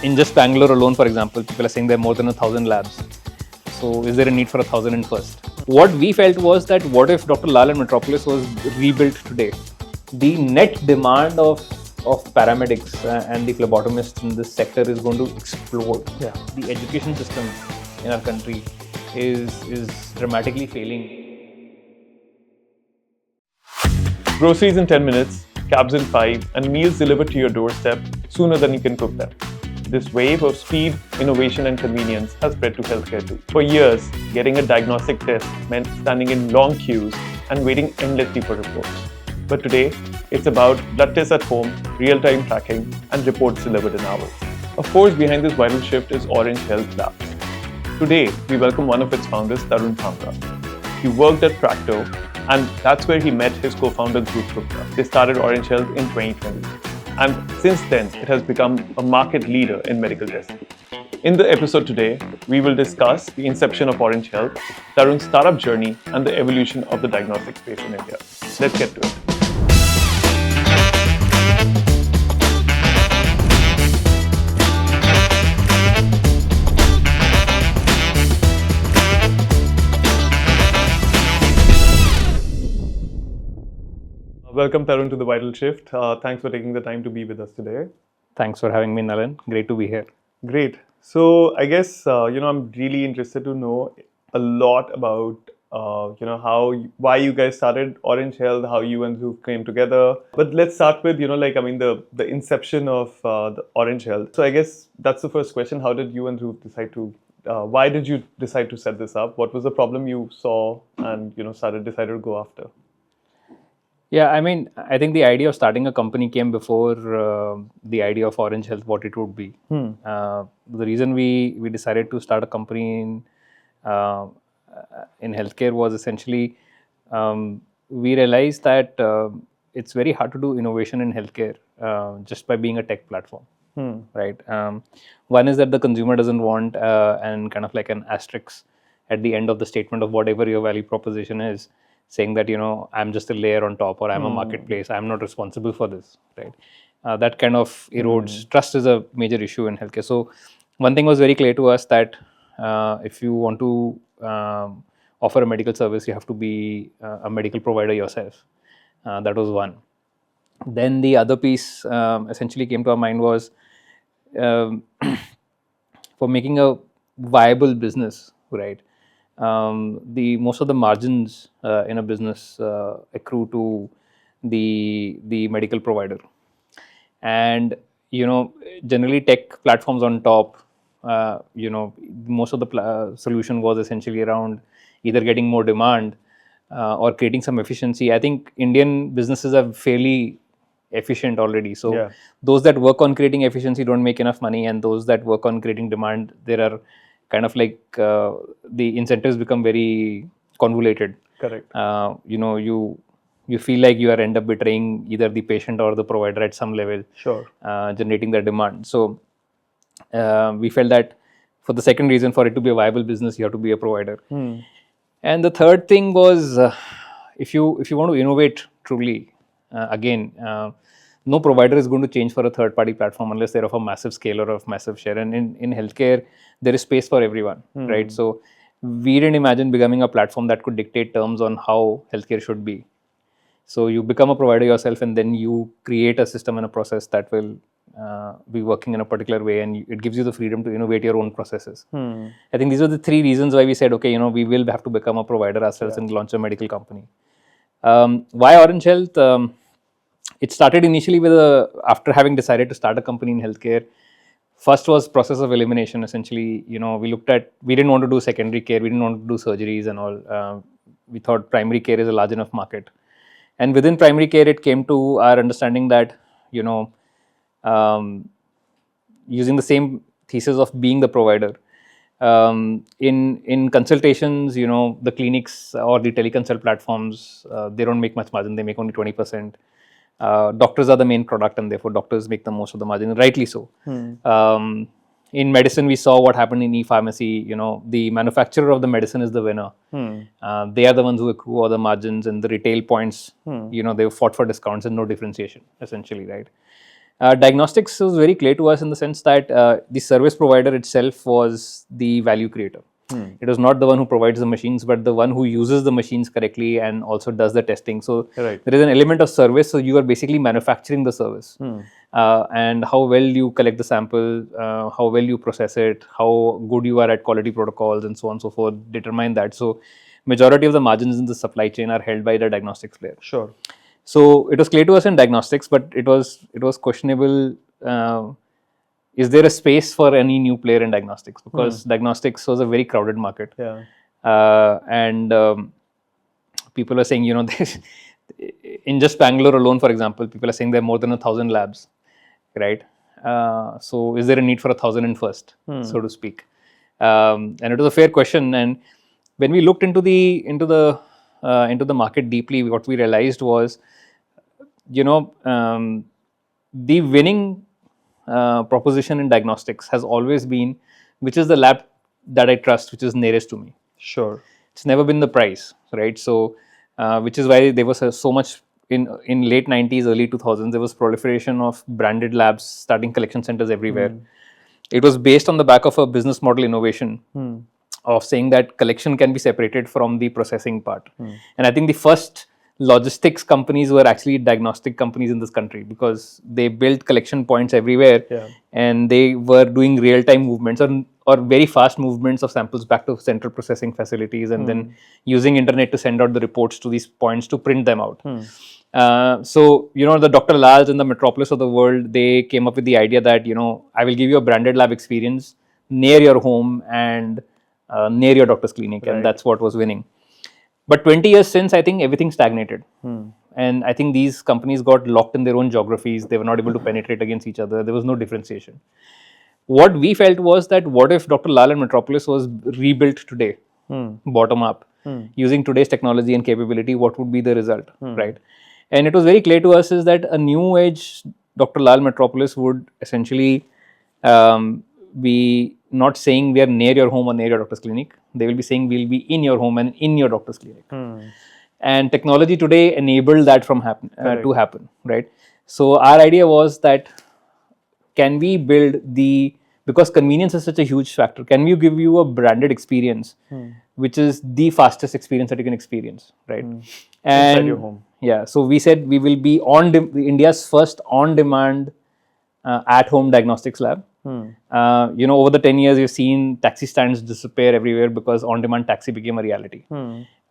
in just Bangalore alone, for example, people are saying there are more than 1,000 labs. So is there a need for 1,000 in first? What we felt was that what if Dr. Lal and Metropolis was rebuilt today? The net demand of paramedics and the phlebotomists in this sector is going to explode. Yeah. The education system in our country is dramatically failing. Groceries in 10 minutes, cabs in 5, and meals delivered to your doorstep sooner than you can cook them. This wave of speed, innovation, and convenience has spread to healthcare too. For years, getting a diagnostic test meant standing in long queues and waiting endlessly for reports. But today, it's about blood tests at home, real-time tracking, and reports delivered in hours. A force behind this viral shift is Orange Health Labs. Today, we welcome one of its founders, Tarun Bhambra. He worked at Practo, and that's where he met his co-founder, Dhruv Gupta. They started Orange Health in 2020. And since then, it has become a market leader in medical testing. In the episode today, we will discuss the inception of Orange Health, Tarun's startup journey, and the evolution of the diagnostic space in India. Let's get to it. Welcome, Tarun, to The Vital Shift. Thanks for taking the time to be with us today. Thanks for having me, Nalan. Great to be here. Great. So I guess, I'm really interested to know a lot about, why you guys started Orange Health, how you and Dhruv came together. But let's start with, the inception of the Orange Health. So I guess that's the first question. How did you and Dhruv decide to, why did you decide to set this up? What was the problem you saw and, decided to go after? Yeah, I mean, I think the idea of starting a company came before the idea of Orange Health, what it would be. The reason we decided to start a company in healthcare was essentially we realized that it's very hard to do innovation in healthcare just by being a tech platform, right? One is that the consumer doesn't want and kind of like an asterisk at the end of the statement of whatever your value proposition is, saying that, I'm just a layer on top, or I'm a marketplace, I'm not responsible for this, right? That kind of erodes. Trust is a major issue in healthcare. So one thing was very clear to us that if you want to offer a medical service, you have to be a medical provider yourself. That was one. Then the other piece essentially came to our mind was for making a viable business, right? Most of the margins in a business accrue to the medical provider, and generally tech platforms on top. Most of the solution was essentially around either getting more demand or creating some efficiency. I think Indian businesses are fairly efficient already. So those that work on creating efficiency don't make enough money, and those that work on creating demand, there are kind of like the incentives become very convoluted. Correct. You feel like you are end up betraying either the patient or the provider at some level. Sure. Generating the demand. So we felt that for the second reason, for it to be a viable business, you have to be a provider. And the third thing was if you want to innovate truly, again, no provider is going to change for a third-party platform unless they're of a massive scale or of massive share. And in healthcare, there is space for everyone, right? So we didn't imagine becoming a platform that could dictate terms on how healthcare should be. So you become a provider yourself, and then you create a system and a process that will be working in a particular way, and it gives you the freedom to innovate your own processes. I think these are the three reasons why we said, okay, we will have to become a provider ourselves and launch a medical company. Why Orange Health? It started initially with after having decided to start a company in healthcare. First was process of elimination. Essentially, we didn't want to do secondary care, we didn't want to do surgeries and all. We thought primary care is a large enough market. And within primary care, it came to our understanding that, using the same thesis of being the provider, in consultations, the clinics or the teleconsult platforms, they don't make much margin. They make only 20%. Doctors are the main product, and therefore doctors make the most of the margin, rightly so. In medicine, we saw what happened in e-pharmacy. The manufacturer of the medicine is the winner. They are the ones who accrue all the margins, and the retail points, they fought for discounts and no differentiation, essentially, right? Diagnostics was very clear to us in the sense that the service provider itself was the value creator. It was not the one who provides the machines, but the one who uses the machines correctly and also does the testing. So Right. there is an element of service. So you are basically manufacturing the service, and how well you collect the sample, how well you process it, how good you are at quality protocols, and so on and so forth, determine that. So majority of the margins in the supply chain are held by the diagnostics player. Sure. So it was clear to us in diagnostics, but it was questionable. Is there a space for any new player in diagnostics? Because diagnostics was a very crowded market. Yeah. And people are saying, in just Bangalore alone, for example, people are saying there are more than 1,000 labs, right? So is there a need for 1,001st, so to speak? And it was a fair question. And when we looked into the market deeply, what we realized was, the winning proposition in diagnostics has always been, which is the lab that I trust, which is nearest to me. Sure. It's never been the price, right? So, which is why there was so much in late 90s, early 2000s, there was proliferation of branded labs starting collection centers everywhere. It was based on the back of a business model innovation of saying that collection can be separated from the processing part. And I think the first logistics companies were actually diagnostic companies in this country, because they built collection points everywhere, and they were doing real-time movements or very fast movements of samples back to central processing facilities, and then using internet to send out the reports to these points to print them out. So, the Dr. Lals and the Metropolis of the world, they came up with the idea that, I will give you a branded lab experience near your home and near your doctor's clinic. And that's what was winning. But 20 years since, I think everything stagnated. And I think these companies got locked in their own geographies. They were not able to penetrate against each other. There was no differentiation. What we felt was that, what if Dr. Lal and Metropolis was rebuilt today, bottom up, using today's technology and capability? What would be the result, right? And it was very clear to us is that a new age Dr. Lal Metropolis would essentially be not saying we are near your home or near your doctor's clinic. They will be saying we'll be in your home and in your doctor's clinic. And technology today enabled that to happen, right? So our idea was that, can we build because convenience is such a huge factor, can we give you a branded experience, which is the fastest experience that you can experience, right? And inside your home. Yeah, so we said we will be India's first on-demand at-home diagnostics lab. Over the 10 years, we've seen taxi stands disappear everywhere because on-demand taxi became a reality.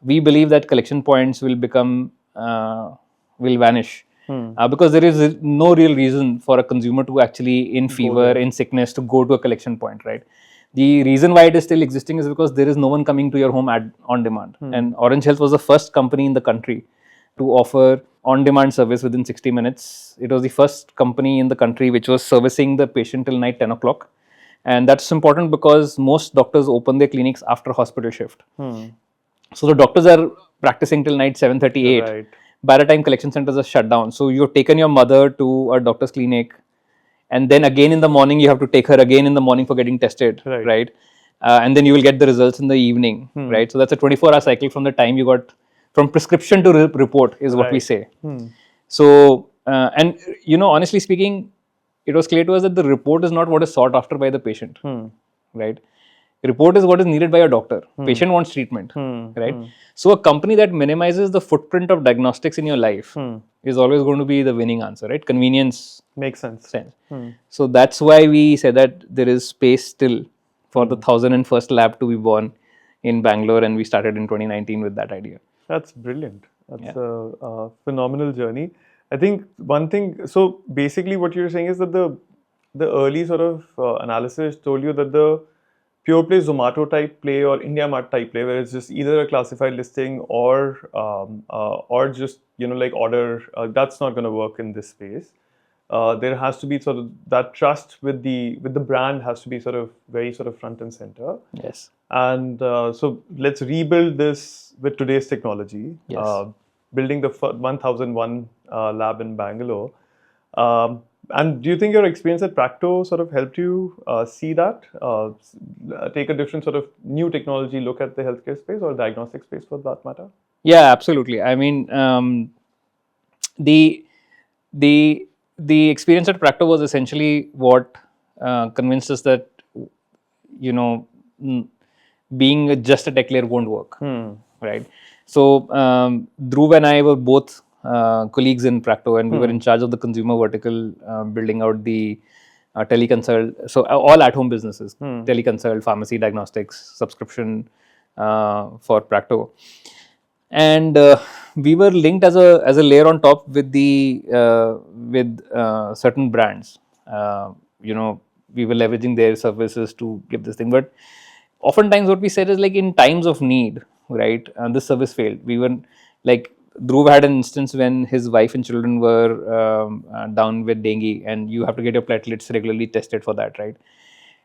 We believe that collection points will vanish. Because there is no real reason for a consumer to actually, in fever, in sickness, to go to a collection point, right? The reason why it is still existing is because there is no one coming to your home on demand. And Orange Health was the first company in the country to offer on-demand service within 60 minutes. It was the first company in the country which was servicing the patient till night 10 o'clock. And that's important because most doctors open their clinics after hospital shift. So the doctors are practicing till night 7:38. Right. By the time collection centers are shut down. So you've taken your mother to a doctor's clinic, and then again in the morning, you have to take her again in the morning for getting tested, right? And then you will get the results in the evening, right? So that's a 24-hour cycle from the time you got, from prescription to report is what we say. So, and honestly speaking, it was clear to us that the report is not what is sought after by the patient, right? Report is what is needed by a doctor. Patient wants treatment, right? So a company that minimizes the footprint of diagnostics in your life is always going to be the winning answer, right? Convenience makes sense. So that's why we said that there is space still for the 1,001st lab to be born in Bangalore, and we started in 2019 with that idea. That's brilliant. That's a phenomenal journey. I think one thing, so basically what you're saying is that the early sort of analysis told you that the pure play Zomato type play or India Mart type play, where it's just either a classified listing or just like order, that's not going to work in this space. There has to be sort of that trust with the brand has to be sort of very sort of front and center. Yes. And so let's rebuild this with today's technology. Yes. Building the 1001 lab in Bangalore. And do you think your experience at Practo sort of helped you see that? Take a different sort of new technology look at the healthcare space or diagnostic space for that matter? Yeah, absolutely. I mean, the the experience at Practo was essentially what convinced us that, you know, being just a tech layer won't work, right? So Dhruv and I were both colleagues in Practo, and we were in charge of the consumer vertical, building out the teleconsult. So all at-home businesses, teleconsult, pharmacy, diagnostics, subscription for Practo, and we were linked as a layer on top with the with certain brands. You know, we were leveraging their services to give this thing, but oftentimes what we said is like in times of need, right? This service failed. We were like Dhruv had an instance when his wife and children were down with dengue, and you have to get your platelets regularly tested for that, right?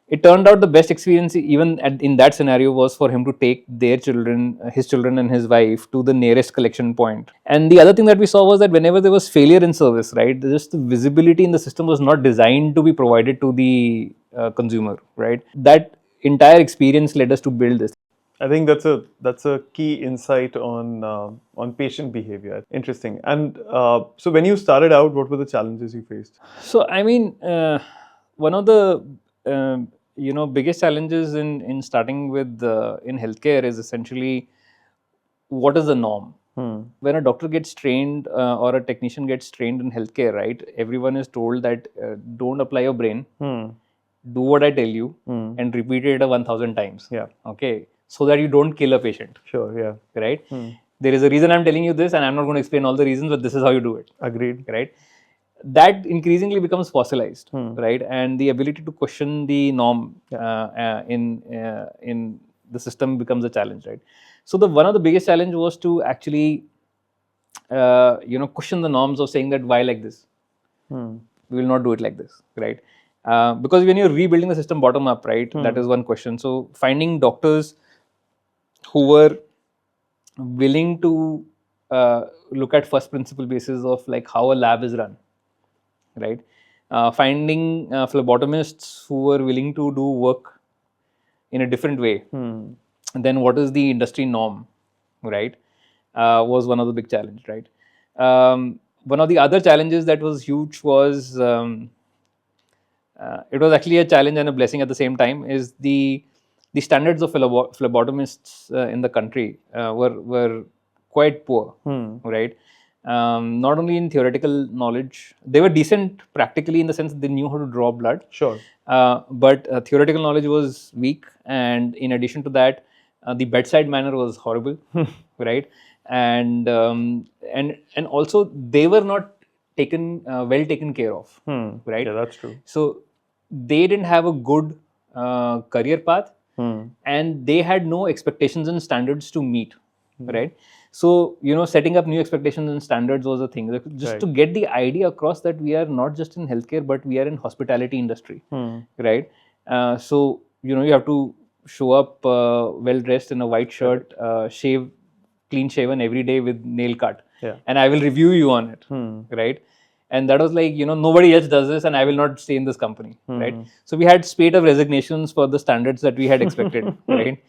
It turned out the best experience even in that scenario was for him to take their children, his children and his wife, to the nearest collection point. And the other thing that we saw was that whenever there was failure in service, right, just the visibility in the system was not designed to be provided to the consumer, right? That entire experience led us to build this. I think that's a key insight on patient behavior. Interesting. And so when you started out, what were the challenges you faced? So I mean, one of the biggest challenges in starting with in healthcare is essentially what is the norm. When a doctor gets trained or a technician gets trained in healthcare, right? Everyone is told that don't apply your brain, do what I tell you, and repeat it 1,000 times. Yeah. Okay, so that you don't kill a patient. Sure. Yeah. Right. There is a reason I'm telling you this, and I'm not going to explain all the reasons, but this is how you do it. Agreed. Right. That increasingly becomes fossilized, right? And the ability to question the norm in the system becomes a challenge, right? So one of the biggest challenge was to actually, question the norms of saying that why like this? We will not do it like this, right? Because when you're rebuilding the system bottom up, right, that is one question. So finding doctors who were willing to look at first principle basis of like how a lab is run, right? Finding phlebotomists who were willing to do work in a different way than what is the industry norm, right? Was one of the big challenge, right? One of the other challenges that was huge was it was actually a challenge and a blessing at the same time, is the standards of phlebotomists in the country were quite poor, right? Not only in theoretical knowledge, they were decent practically in the sense that they knew how to draw blood. Sure. But theoretical knowledge was weak, and in addition to that, the bedside manner was horrible, right? And also they were not well taken care of, right? Yeah, that's true. So they didn't have a good career path, and they had no expectations and standards to meet, right? So, setting up new expectations and standards was a thing. Just to get the idea across that we are not just in healthcare, but we are in hospitality industry, right? So, you have to show up well dressed in a white shirt, clean shaven every day with nail cut, and I will review you on it, right? And that was like, nobody else does this, and I will not stay in this company, right? So we had spate of resignations for the standards that we had expected, right?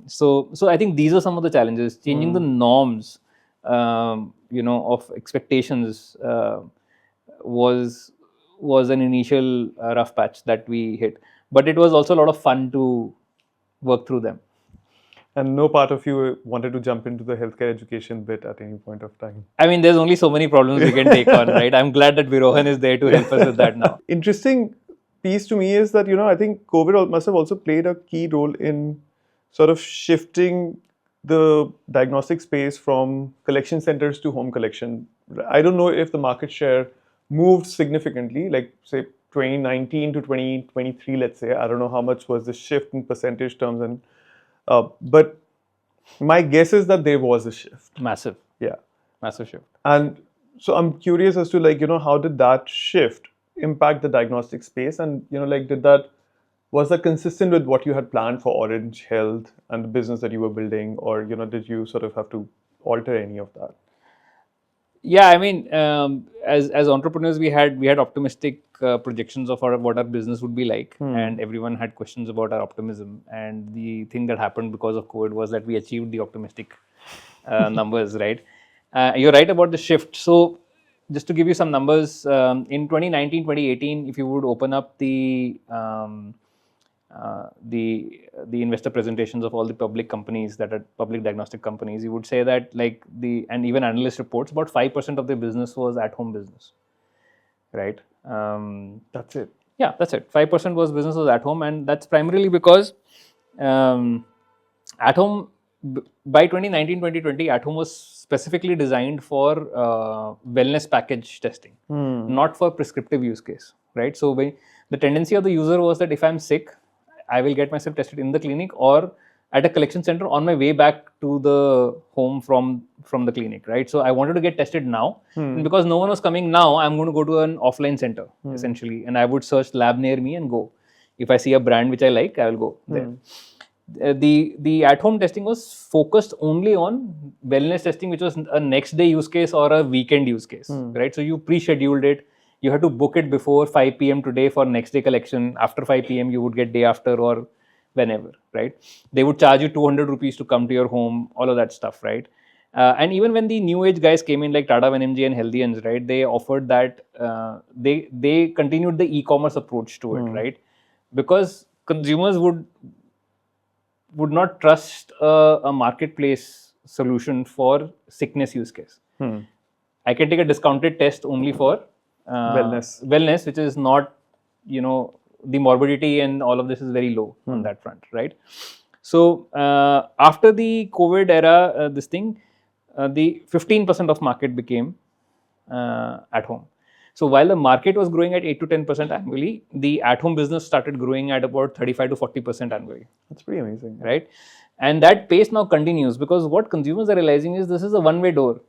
So I think these are some of the challenges. Changing the norms, of expectations was an initial rough patch that we hit, but it was also a lot of fun to work through them. And no part of you wanted to jump into the healthcare education bit at any point of time. I mean, there's only so many problems we can take on, right? I'm glad that Virohan is there to help us with that now. Interesting piece to me is that, I think COVID must have also played a key role in sort of shifting the diagnostic space from collection centers to home collection. I don't know if the market share moved significantly, like say 2019 to 2023, let's say. I don't know how much was the shift in percentage terms, and but my guess is that there was a shift. Massive. Yeah. Massive shift. And so I'm curious as to like, how did that shift impact the diagnostic space? And, was that consistent with what you had planned for Orange Health and the business that you were building? Or, did you sort of have to alter any of that? Yeah, I mean, as entrepreneurs, we had optimistic projections of what our business would be like, and everyone had questions about our optimism. And the thing that happened because of COVID was that we achieved the optimistic numbers, right? You're right about the shift. So just to give you some numbers, in 2019, 2018, if you would open up the investor presentations of all the public companies that are public diagnostic companies, you would say that like and even analyst reports, about 5% of their business was at-home business, right? That's it. Yeah, that's it. 5% was business was at home, and that's primarily because at home by 2019, 2020, at home was specifically designed for wellness package testing, not for prescriptive use case, right? So the tendency of the user was that if I'm sick, I will get myself tested in the clinic or at a collection center on my way back to the home from the clinic, right? So I wanted to get tested now, and because no one was coming now, I'm going to go to an offline center essentially, and I would search lab near me and go. If I see a brand which I like, I will go there. The at-home testing was focused only on wellness testing, which was a next day use case or a weekend use case, right? So you pre-scheduled it. You had to book it before 5 p.m. today for next day collection. After 5 p.m. you would get day after or whenever, right? They would charge you 200 rupees to come to your home, all of that stuff, right? And even when the new age guys came in like Tata 1mg and Healthians, right? They offered that, they continued the e-commerce approach to it, right? Because consumers would not trust a marketplace solution for sickness use case. I can take a discounted test only for wellness, which is not, the morbidity and all of this is very low on that front, right? So after the COVID era, the 15% of market became at home. So while the market was growing at 8 to 10% annually, the at-home business started growing at about 35 to 40% annually. That's pretty amazing, right? And that pace now continues because what consumers are realizing is this is a one-way door,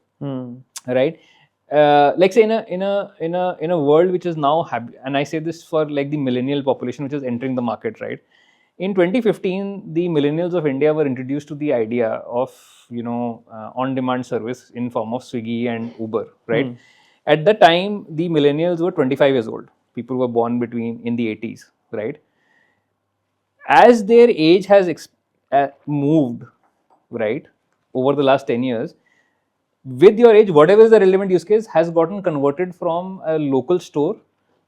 right? Like say in a world which is now and I say this for like the millennial population which is entering the market, right? In 2015, the millennials of India were introduced to the idea of on-demand service in form of Swiggy and Uber, right? At the time, the millennials were 25 years old. People were born in the 80s, right? As their age has moved, right, over the last 10 years, with your age, whatever is the relevant use case has gotten converted from a local store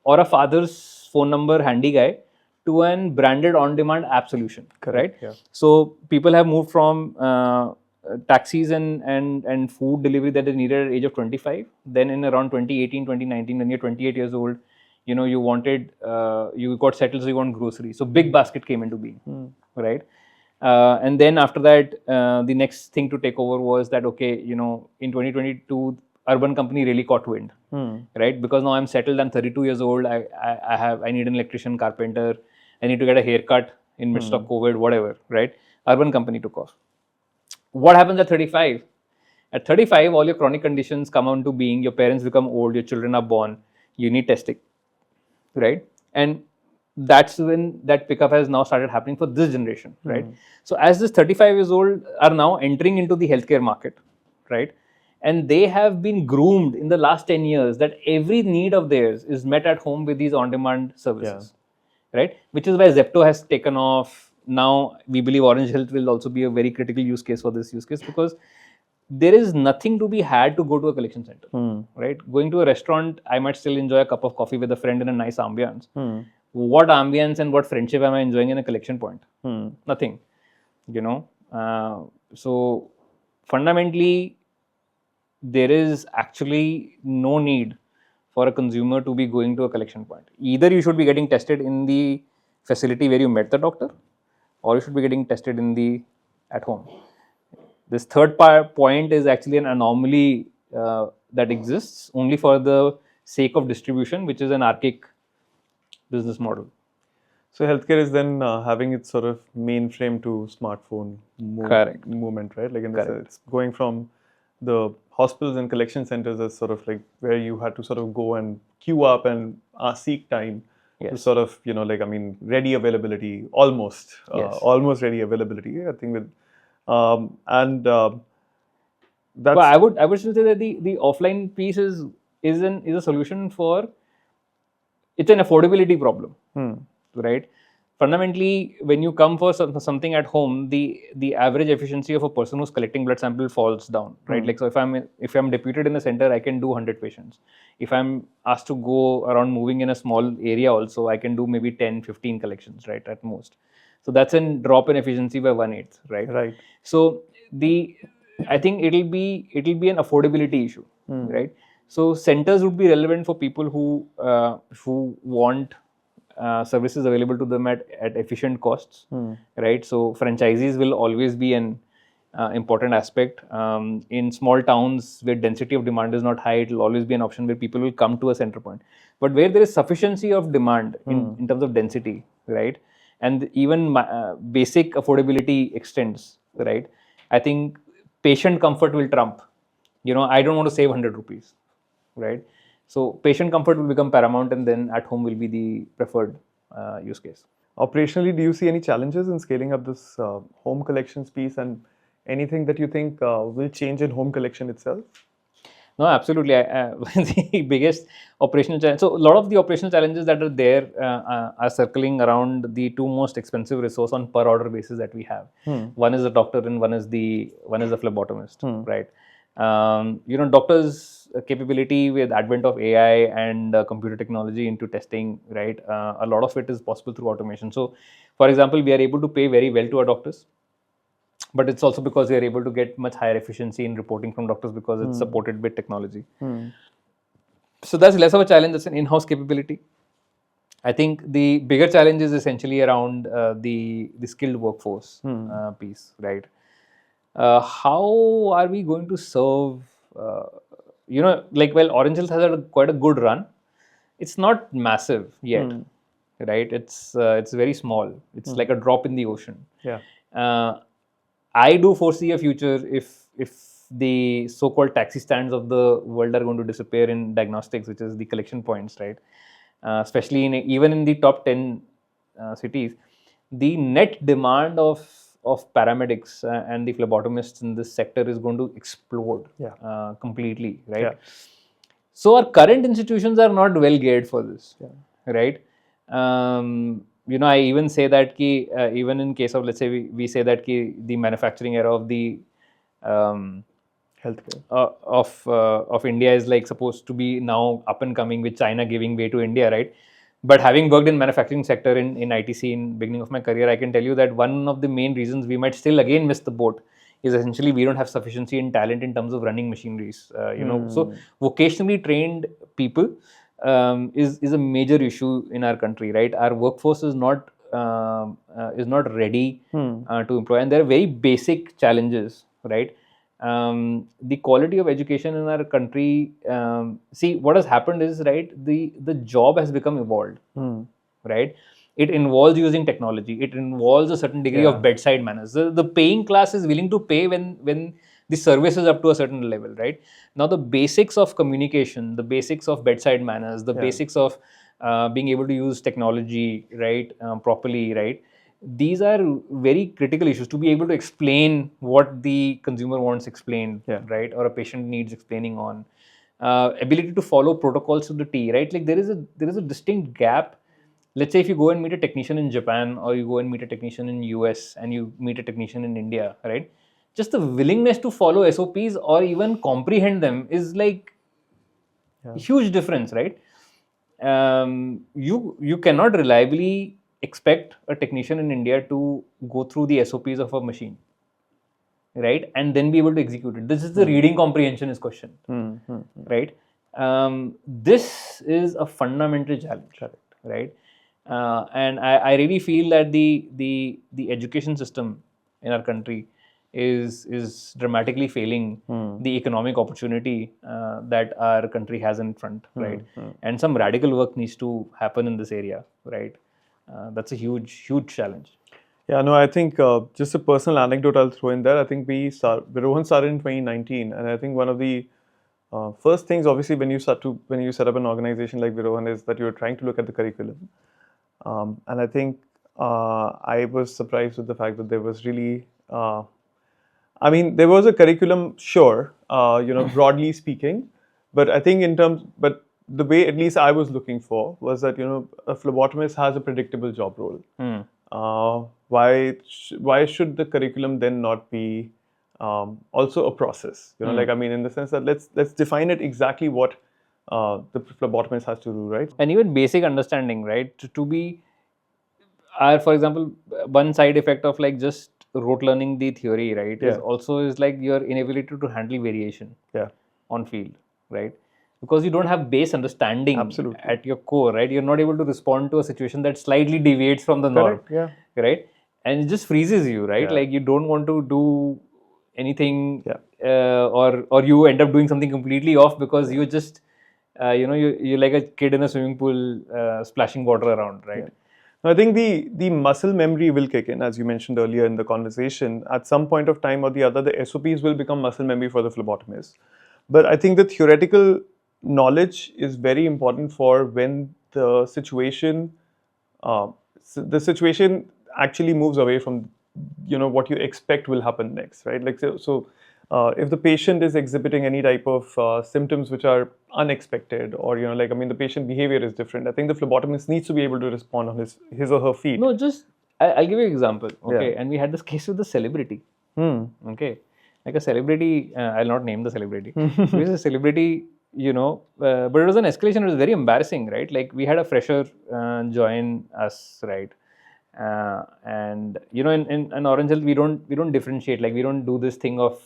or a father's phone number handy guy to an branded on-demand app solution, right? Yeah. So people have moved from taxis and food delivery that they needed at the age of 25. Then in around 2018, 2019, when you're 28 years old, you got settled, so you want groceries. So big basket came into being, right? And then after that, the next thing to take over was that, okay, in 2022, Urban Company really caught wind, right? Because now I'm settled, I'm 32 years old, I need an electrician, carpenter, I need to get a haircut in midst of COVID, whatever, right? Urban Company took off. What happens at 35? At 35, all your chronic conditions come onto being, your parents become old, your children are born, you need testing, right? And that's when that pickup has now started happening for this generation, right? So as this 35 years old are now entering into the healthcare market, right? And they have been groomed in the last 10 years that every need of theirs is met at home with these on-demand services, right? Which is why Zepto has taken off. Now we believe Orange Health will also be a very critical use case for this use case because there is nothing to be had to go to a collection center, right? Going to a restaurant, I might still enjoy a cup of coffee with a friend in a nice ambience. What ambience and what friendship am I enjoying in a collection point? Nothing, So fundamentally, there is actually no need for a consumer to be going to a collection point. Either you should be getting tested in the facility where you met the doctor, or you should be getting tested at home. This third point is actually an anomaly that exists only for the sake of distribution, which is an archaic business model. So healthcare is then having its sort of mainframe to smartphone movement, right? Like it's going from the hospitals and collection centers as sort of like where you had to sort of go and queue up and seek time to sort of, ready availability, almost ready availability. I think with, that's... But I would still say that the offline piece is a solution for, it's an affordability problem, right? fundamentally, when you come for something at home, the average efficiency of a person who's collecting blood sample falls down, right? Like, so if I'm deputed in a center, I can do 100 patients. If I'm asked to go around moving in a small area also, I can do maybe 10, 15 collections, right, at most. So that's a drop in efficiency by 1/8, right? Right. So I think it'll be an affordability issue, right? So centers would be relevant for people who want services available to them at efficient costs, right? So franchisees will always be an important aspect. In small towns where density of demand is not high, it will always be an option where people will come to a center point. But where there is sufficiency of demand in terms of density, right, and even basic affordability extends, right, I think patient comfort will trump. I don't want to save 100 rupees, right? So patient comfort will become paramount, and then at home will be the preferred use case. Operationally, do you see any challenges in scaling up this home collections piece, and anything that you think will change in home collection itself? No, absolutely. The biggest operational challenge. So a lot of the operational challenges that are there are circling around the two most expensive resource on per order basis that we have. One is the doctor, and one is the phlebotomist, right? Doctors' capability with advent of AI and computer technology into testing, right? A lot of it is possible through automation. So, for example, we are able to pay very well to our doctors, but it's also because we are able to get much higher efficiency in reporting from doctors because it's supported with technology. So that's less of a challenge. That's an in-house capability. I think the bigger challenge is essentially around the skilled workforce piece, right? How are we going to serve? Orange Hills has had quite a good run. It's not massive yet, right? It's very small. It's like a drop in the ocean. Yeah. I do foresee a future if the so-called taxi stands of the world are going to disappear in diagnostics, which is the collection points, right? Especially even in the top 10 cities, the net demand of paramedics and the phlebotomists in this sector is going to explode completely, right? Yeah. So our current institutions are not well geared for this, right? I even say that even in case of, let's say, we say that the manufacturing era of the Healthcare of India is like supposed to be now up and coming, with China giving way to India, right? But having worked in manufacturing sector in ITC in beginning of my career, I can tell you that one of the main reasons we might still again miss the boat is essentially we don't have sufficiency in talent in terms of running machineries. So vocationally trained people is a major issue in our country, right? Our workforce is not ready to employ, and there are very basic challenges, right? The quality of education in our country, see what has happened is, right, the job has become evolved, right? It involves using technology. It involves a certain degree of bedside manners. The paying class is willing to pay when the service is up to a certain level, right? Now the basics of communication, the basics of bedside manners, the basics of being able to use technology, right, properly, right? These are very critical issues to be able to explain what the consumer wants explained, right, or a patient needs explaining on. Ability to follow protocols to the T, right? Like there is a distinct gap. Let's say if you go and meet a technician in Japan, or you go and meet a technician in US, and you meet a technician in India, right? Just the willingness to follow SOPs or even comprehend them is like a huge difference, right? You cannot reliably expect a technician in India to go through the SOPs of a machine, right, and then be able to execute it. This is the reading comprehension is questioned, right? This is a fundamental challenge, right? And I really feel that the education system in our country is dramatically failing the economic opportunity that our country has in front, right? And some radical work needs to happen in this area, right? That's a huge challenge. Yeah, no, I think just a personal anecdote I'll throw in there. I think Virohan started in 2019, and I think one of the first things, obviously, when you set up an organization like Virohan, is that you're trying to look at the curriculum. And I think I was surprised with the fact that there was really, there was a curriculum, sure, broadly speaking, but I think but the way at least I was looking for was that, a phlebotomist has a predictable job role. Why should the curriculum then not be also a process? Like, I mean, in the sense that let's define it exactly what the phlebotomist has to do, right? And even basic understanding, right? To be, for example, one side effect of like just rote learning the theory, right, is Yeah. also is like your inability to handle variation Yeah. on field, right? Because you don't have base understanding Absolutely. at your core, right? You're not able to respond to a situation that slightly deviates from the norm, Correct. Yeah. right? And it just freezes you, right? Yeah. Like you don't want to do anything, Yeah. or you end up doing something completely off because you're just, you're like a kid in a swimming pool splashing water around, right? Yeah. I think the muscle memory will kick in, as you mentioned earlier in the conversation. At some point of time or the other, the SOPs will become muscle memory for the phlebotomist. But I think the theoretical knowledge is very important for when the situation actually moves away from what you expect will happen next, right? Like so if the patient is exhibiting any type of symptoms which are unexpected, or like, I mean, the patient behavior is different, I think the phlebotomist needs to be able to respond on his or her feet. No, just I'll give you an example. Okay, Yeah. and we had this case with the celebrity. Okay, like a celebrity. I'll not name the celebrity. It was a celebrity, but it was an escalation. It was very embarrassing, right? Like we had a fresher join us, right? And in Orange Health, we don't differentiate. Like we don't do this thing of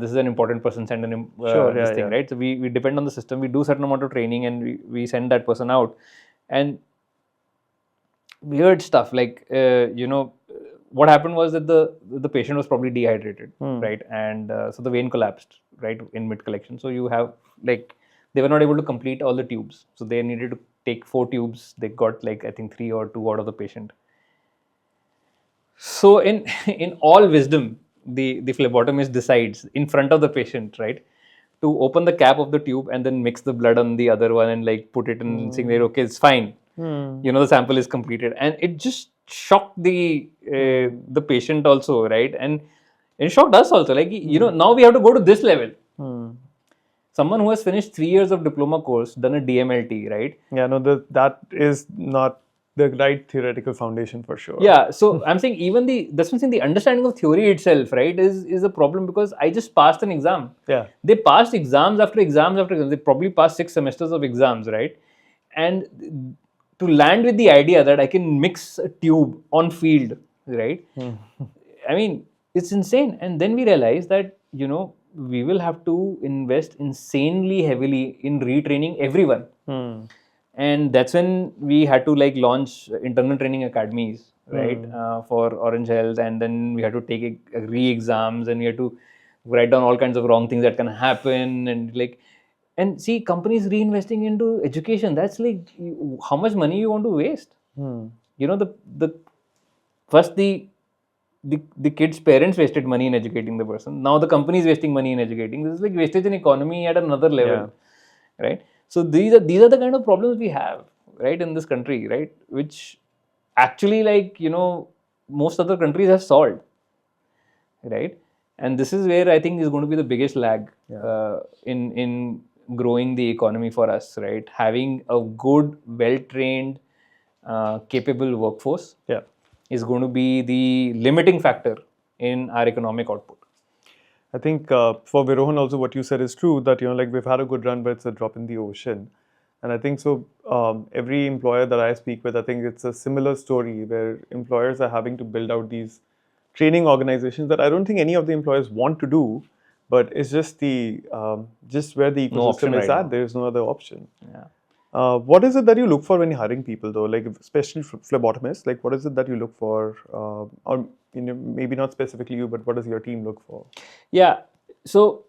this is an important person, send Sure, this yeah, thing, yeah. right? So we depend on the system. We do certain amount of training, and we send that person out, and weird stuff like what happened was that the patient was probably dehydrated, right? And so the vein collapsed right in mid collection. So you have like they were not able to complete all the tubes, so they needed to take 4 tubes. They got like I think 3 or 2 out of the patient. So in in all wisdom, the phlebotomist decides in front of the patient, right, to open the cap of the tube and then mix the blood on the other one and like put it in, saying that okay, it's fine. The sample is completed, and it just shocked the patient also, right? And it shocked us also. Like now we have to go to this level. Someone who has finished 3 years of diploma course, done a DMLT, right? Yeah, no, that is not the right theoretical foundation for sure. Yeah, so I'm saying even that's what I'm saying, the understanding of theory itself, right, is a problem, because I just passed an exam. Yeah. They passed exams after exams after exams. They probably passed 6 semesters of exams, right? And to land with the idea that I can mix a tube on field, right? I mean, it's insane. And then we realize that, we will have to invest insanely heavily in retraining everyone. And that's when we had to like launch internal training academies, right, for Orange Health. And then we had to take re-exams, and we had to write down all kinds of wrong things that can happen, and see companies reinvesting into education. That's like how much money you want to waste. The first the kid's parents wasted money in educating the person. Now the company is wasting money in educating. This is like wastage in economy at another level, right? So these are the kind of problems we have, right, in this country, right, which actually like most other countries have solved, right? And this is where I think is going to be the biggest lag in growing the economy for us, right? Having a good, well-trained, capable workforce is going to be the limiting factor in our economic output. I think for Virohan also what you said is true, that like we've had a good run, but it's a drop in the ocean. And I think so every employer that I speak with, I think it's a similar story where employers are having to build out these training organizations that I don't think any of the employers want to do, but it's just just where the ecosystem is at. There is no other option. Yeah. What is it that you look for when you're hiring people, though? Like especially phlebotomists, like what is it that you look for, or maybe not specifically you, but what does your team look for? Yeah. So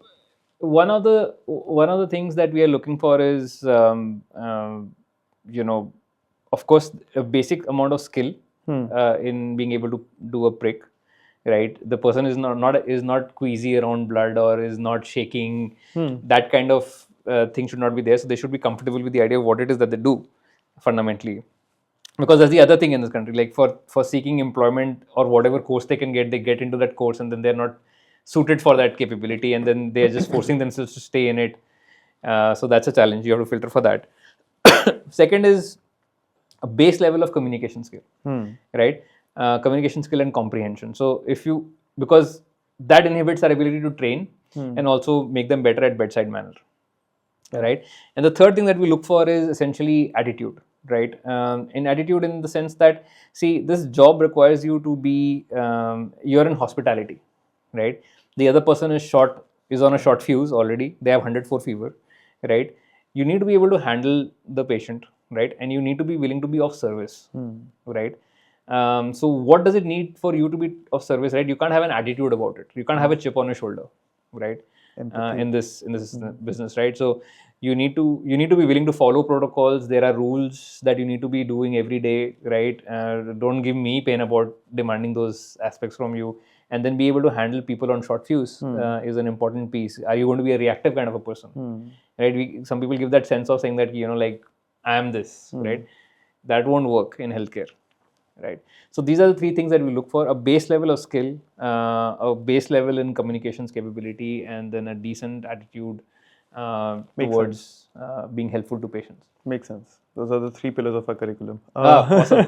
one of the things that we are looking for is of course a basic amount of skill in being able to do a prick, right? The person is not queasy around blood or is not shaking. That kind of thing should not be there. So they should be comfortable with the idea of what it is that they do fundamentally. Because that's the other thing in this country, like for seeking employment or whatever course they can get, they get into that course and then they're not suited for that capability, and then they're just forcing themselves to stay in it. So that's a challenge. You have to filter for that. Second is a base level of communication skill, right? Communication skill and comprehension. So because that inhibits our ability to train and also make them better at bedside manner, right? And the third thing that we look for is essentially attitude, right? In attitude, in the sense that, see, this job requires you to be, you're in hospitality, right? The other person is on a short fuse already. They have 104 fever, right? You need to be able to handle the patient, right? And you need to be willing to be of service, right? So what does it need for you to be of service, right? You can't have an attitude about it. You can't have a chip on your shoulder, right? In this business, right? So you need to be willing to follow protocols. There are rules that you need to be doing every day, right? Don't give me pain about demanding those aspects from you. And then be able to handle people on short fuse is an important piece. Are you going to be a reactive kind of a person, right? Some people give that sense of saying that, like, I am this, right? That won't work in healthcare, right? So these are the three things that we look for: a base level of skill, a base level in communications capability, and then a decent attitude towards being helpful to patients. Makes sense. Those are the 3 pillars of our curriculum. Awesome.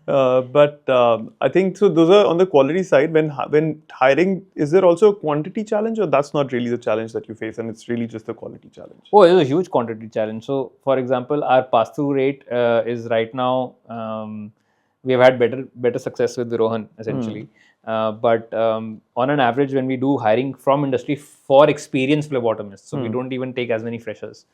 But I think so. Those are on the quality side. When hiring, is there also a quantity challenge, or that's not really the challenge that you face, and it's really just the quality challenge? Oh, it's a huge quantity challenge. So, for example, our pass-through rate is right now. We have had better success with Rohan, essentially. But on an average, when we do hiring from industry for experienced phlebotomists, so we don't even take as many freshers,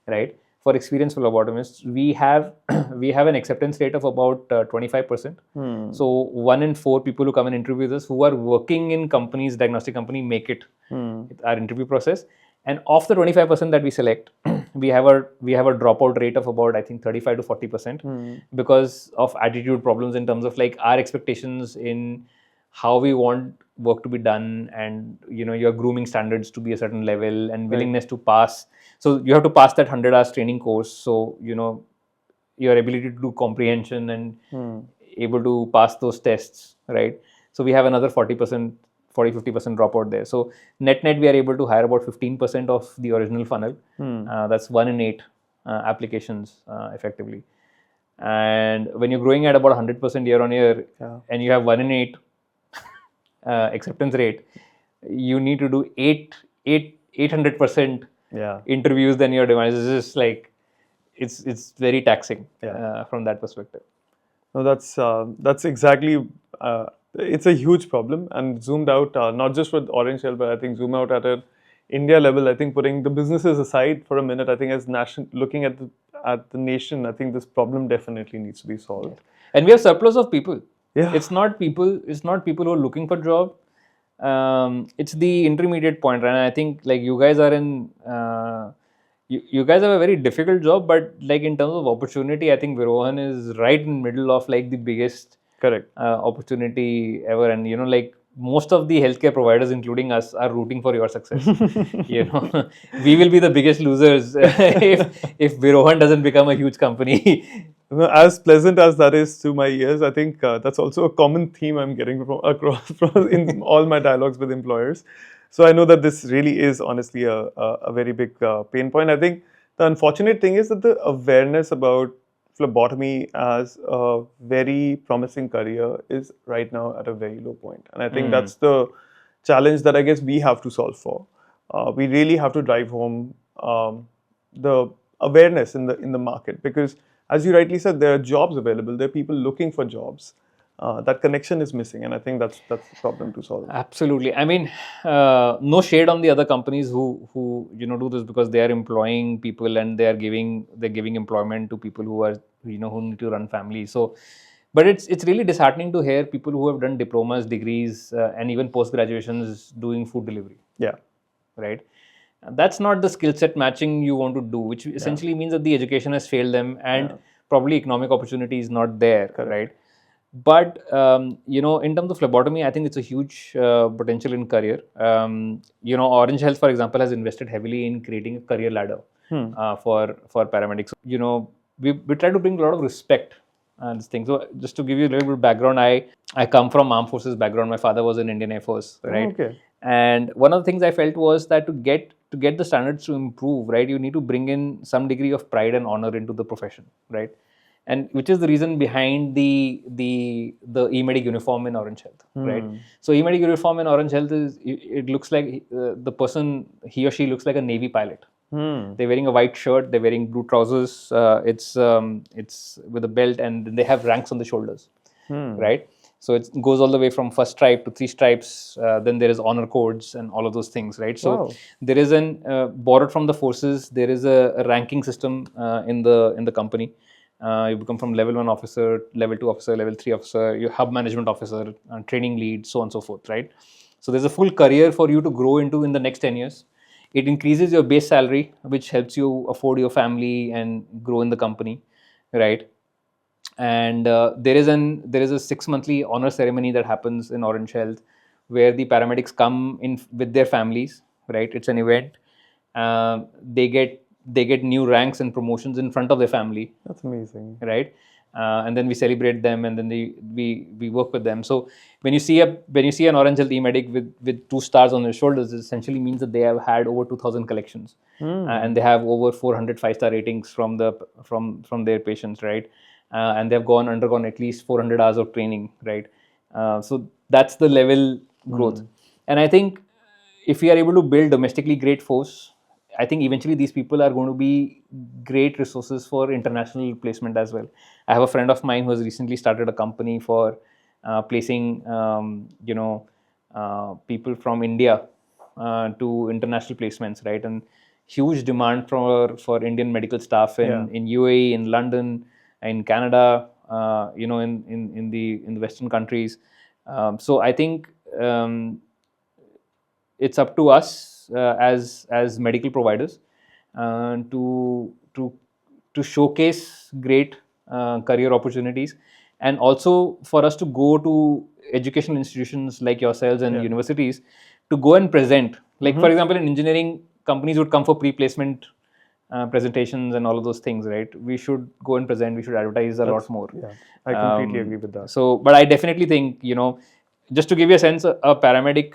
right? For experienced phlebotomists, we have an acceptance rate of about 25%. So 1 in 4 people who come and interview us who are working in companies, diagnostic company, make it our interview process. And of the 25% that we select, we have a dropout rate of about, I think, 35 to 40% because of attitude problems in terms of like our expectations in how we want work to be done, and your grooming standards to be a certain level, and willingness to pass. So you have to pass that 100 hours training course. So your ability to do comprehension and able to pass those tests, right? So we have another 40%. 40-50% dropout there. So net we are able to hire about 15% of the original funnel. That's 1 in 8 applications effectively. And when you're growing at about 100% year on year, and you have 1 in 8 acceptance rate, you need to do 800% interviews. Then your device is just like it's very taxing from that perspective. No, that's exactly. It's a huge problem, and zoomed out, not just with Orange Health, but I think zoom out at an India level. I think putting the businesses aside for a minute, I think as looking at the nation, I think this problem definitely needs to be solved. And we have surplus of people. Yeah. It's not people who are looking for job. It's the intermediate point, and I think like you guys are in. You guys have a very difficult job, but like in terms of opportunity, I think Virohan is right in the middle of like the biggest opportunity ever. And like most of the healthcare providers, including us, are rooting for your success. We will be the biggest losers if Virohan doesn't become a huge company. As pleasant as that is to my ears, I think that's also a common theme I'm getting across in all my dialogues with employers. So I know that this really is honestly a very big pain point. I think the unfortunate thing is that the awareness about phlebotomy as a very promising career is right now at a very low point. And I think that's the challenge that I guess we have to solve for. We really have to drive home the awareness in the market, because as you rightly said, there are jobs available. There are people looking for jobs. That connection is missing, and I think that's the problem to solve. Absolutely. I mean, no shade on the other companies who do this, because they are employing people and they're giving employment to people who are who need to run families. So, but it's really disheartening to hear people who have done diplomas, degrees, and even post graduations doing food delivery. Yeah. Right. That's not the skill set matching you want to do, which essentially means that the education has failed them, and probably economic opportunity is not there. Correct. Right. But in terms of phlebotomy, I think it's a huge potential in career. Orange Health, for example, has invested heavily in creating a career ladder for paramedics. We try to bring a lot of respect and this thing. So just to give you a little bit of background, I come from armed forces background. My father was in Indian Air Force, right? Okay. And one of the things I felt was that to get to get the standards to improve, right, you need to bring in some degree of pride and honor into the profession, right? And which is the reason behind the e-medic uniform in Orange Health, right? So e-medic uniform in Orange Health is, it looks like the person, he or she looks like a Navy pilot. They're wearing a white shirt, they're wearing blue trousers, it's with a belt, and they have ranks on the shoulders, right? So it goes all the way from first stripe to three stripes. Then there is honor codes and all of those things, right? So Wow. there is an borrowed from the forces. There is a ranking system in the company. You become from level 1 officer, level 2 officer, level 3 officer, you hub management officer, training lead, so on and so forth, right? So there's a full career for you to grow into in the next 10 years. It increases your base salary, which helps you afford your family and grow in the company, right? And there is a 6 monthly honor ceremony that happens in Orange Health, where the paramedics come in with their families, right? It's an event. They get new ranks and promotions in front of their family. That's amazing. Right? And then we celebrate them, and then we work with them. So when you see an Orange Health e-medic with 2 stars on their shoulders, it essentially means that they have had over 2,000 collections, and they have over 400 5-star ratings from their patients, right? And they've undergone at least 400 hours of training, right? So that's the level growth. And I think if we are able to build domestically great force, I think eventually these people are going to be great resources for international placement as well. I have a friend of mine who has recently started a company for placing, people from India to international placements, right? And huge demand for Indian medical staff in UAE, in London, in Canada, in the Western countries. So I think it's up to us as medical providers to showcase great career opportunities, and also for us to go to educational institutions like yourselves and universities to go and present. Like for example, in engineering, companies would come for pre-placement presentations and all of those things, right? We should go and present. We should advertise a lot more. Yeah, I completely agree with that. So, but I definitely think, just to give you a sense, a paramedic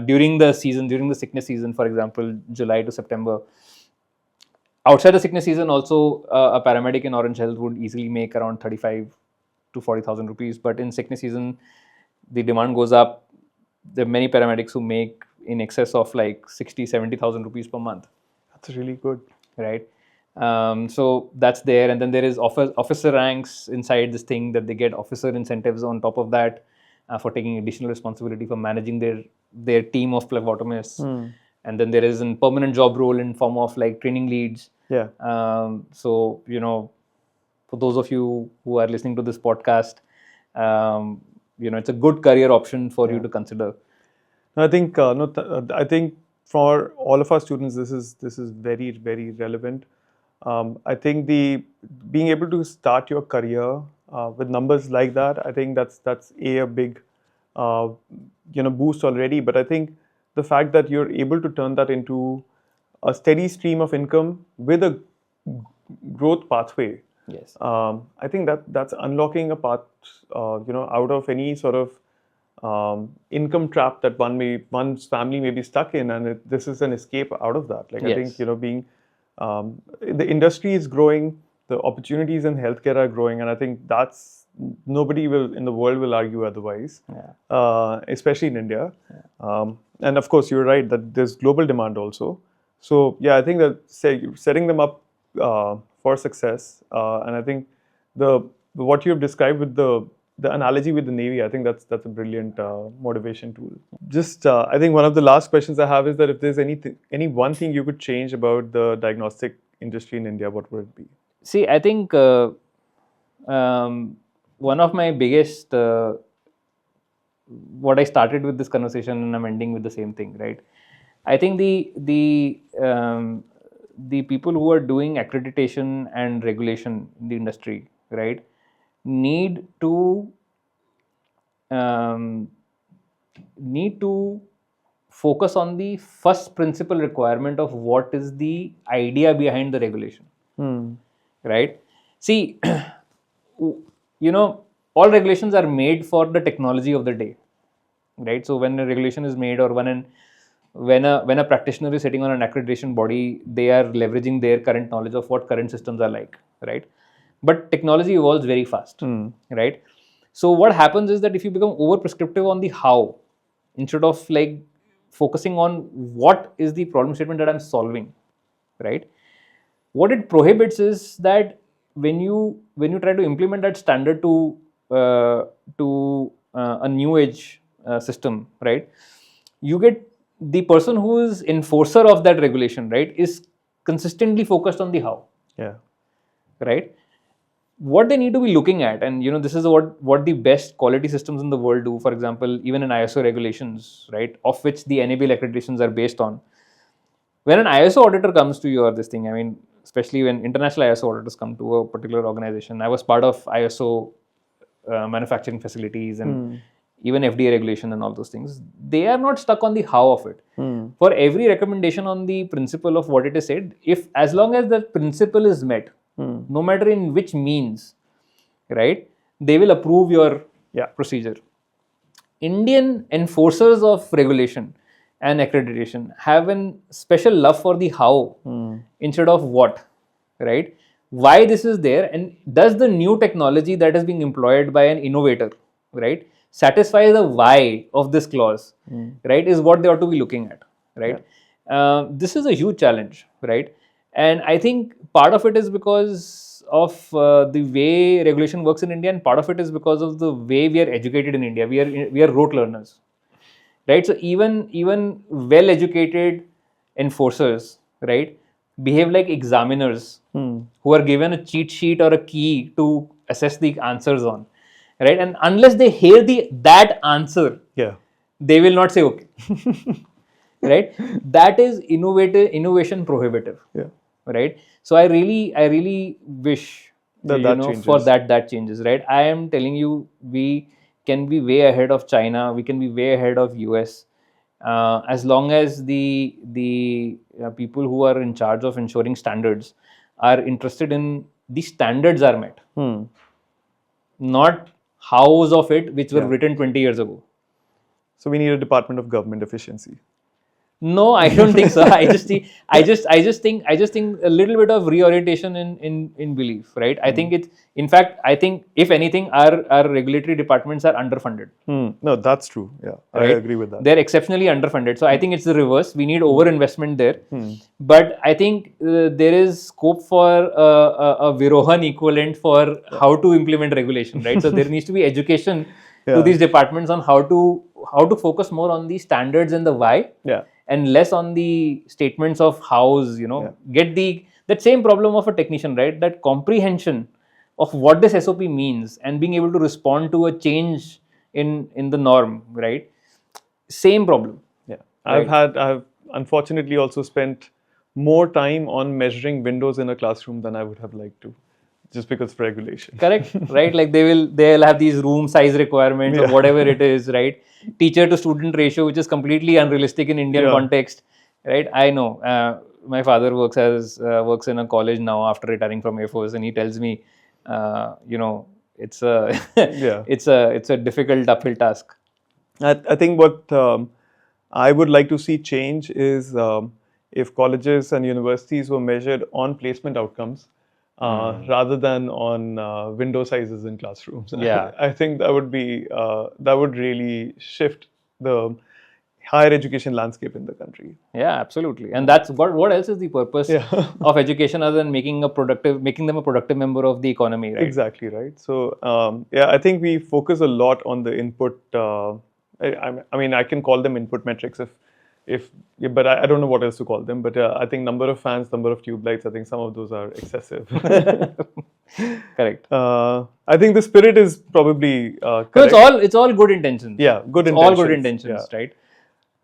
during the sickness season, for example, July to September. Outside the sickness season, also a paramedic in Orange Health would easily make around 35 to 40,000 rupees. But in sickness season, the demand goes up. There are many paramedics who make in excess of like 60, 70,000 rupees per month. That's really good, right? So that's there, and then there is officer ranks inside this thing that they get officer incentives on top of that for taking additional responsibility for managing their team of phlebotomists. And then there is a permanent job role in form of like training leads. Yeah. So for those of you who are listening to this podcast, it's a good career option for you to consider. I think I think for all of our students, this is very, very relevant. I think being able to start your career with numbers like that, I think that's a big boost already. But I think the fact that you're able to turn that into a steady stream of income with a growth pathway. Yes. I think that's unlocking a path, out of any sort of income trap that one's family may be stuck in, and this is an escape out of that. Like, Yes. I think being the industry is growing, the opportunities in healthcare are growing, and I think that's nobody in the world will argue otherwise. Especially in India. And of course, you're right that there's global demand also. So yeah, I think that setting them up for success, and I think what you've described with the analogy with the Navy, I think that's a brilliant motivation tool. Just I think one of the last questions I have is that if there's any one thing you could change about the diagnostic industry in India, what would it be? See, I think one of my biggest what I started with this conversation, and I'm ending with the same thing, right? I think the people who are doing accreditation and regulation in the industry, right, need to focus on the first principle requirement of what is the idea behind the regulation, right? See, all regulations are made for the technology of the day, right? So when a regulation is made, or when when a practitioner is sitting on an accreditation body, they are leveraging their current knowledge of what current systems are like, right? But technology evolves very fast, right? So what happens is that if you become over prescriptive on the how, instead of like focusing on what is the problem statement that I'm solving, right? What it prohibits is that when you try to implement that standard uh, to a new age system, right? You get the person who is enforcer of that regulation, right, is consistently focused on the how, Yeah. right? What they need to be looking at, and this is what the best quality systems in the world do. For example, even in ISO regulations, right, of which the NABL accreditations are based on. When an ISO auditor comes to you or this thing, I mean, especially when international ISO auditors come to a particular organization, I was part of ISO manufacturing facilities and even FDA regulation and all those things. They are not stuck on the how of it. For every recommendation on the principle of what it is said, if as long as that principle is met, no matter in which means, right, they will approve your procedure. Indian enforcers of regulation and accreditation have a special love for the how instead of what, right? Why this is there, and does the new technology that is being employed by an innovator, right, satisfy the why of this clause, right, is what they ought to be looking at, right? This is a huge challenge, right? And I think part of it is because of the way regulation works in India, and part of it is because of the way we are educated in India. We are rote learners, right? So even well-educated enforcers, right, behave like examiners who are given a cheat sheet or a key to assess the answers on, right? And unless they hear that answer, they will not say okay. Right? That is innovation prohibitive. Right? So I really wish for that changes, right? I am telling you, we can be way ahead of China, we can be way ahead of US, as long as the people who are in charge of ensuring standards are interested in the standards are met, not hows of it, which were written 20 years ago. So we need a Department of Government Efficiency. No, I don't think so. I just think a little bit of reorientation in belief, right? I think it's, in fact, I think if anything, our regulatory departments are underfunded. No, that's true. Yeah, right? I agree with that. They're exceptionally underfunded. So I think it's the reverse. We need overinvestment there. But I think there is scope for a Virohan equivalent for how to implement regulation, right? So there needs to be education to these departments on how to focus more on the standards and the why. And less on the statements of hows, get that same problem of a technician, right? That comprehension of what this SOP means and being able to respond to a change in the norm, right? Same problem. Yeah. Right? I've unfortunately also spent more time on measuring windows in a classroom than I would have liked to, just because of regulation. Correct, right? Like they'll have these room size requirements or whatever it is, right? Teacher to student ratio, which is completely unrealistic in Indian context, right? I know. My father works in a college now after retiring from Air Force, and he tells me, it's a it's a difficult uphill task. I think what I would like to see change is if colleges and universities were measured on placement outcomes. Rather than on window sizes in classrooms. I think that would really shift the higher education landscape in the country. Yeah, absolutely. And that's what else is the purpose of education other than making them a productive member of the economy, right? Exactly, right. So I think we focus a lot on the input. I mean, I can call them input metrics but I don't know what else to call them. But I think number of fans, number of tube lights, I think some of those are excessive. Correct. I think the spirit is probably correct. So it's all good intentions. Yeah, good intentions. All good intentions, right?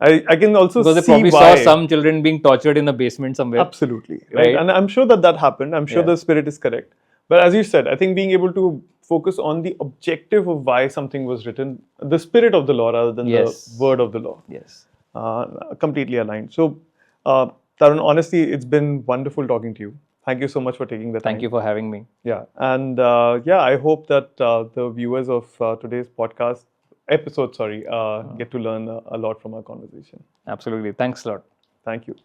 I can also see because they probably saw some children being tortured in a basement somewhere. Absolutely, right? And I'm sure that happened. I'm sure the spirit is correct. But as you said, I think being able to focus on the objective of why something was written, the spirit of the law rather than the word of the law. Yes. Completely aligned. So, Tarun, honestly, it's been wonderful talking to you. Thank you so much for taking the time. Thank you for having me. Yeah. And I hope that the viewers of today's podcast episode, get to learn a lot from our conversation. Absolutely. Thanks a lot. Thank you.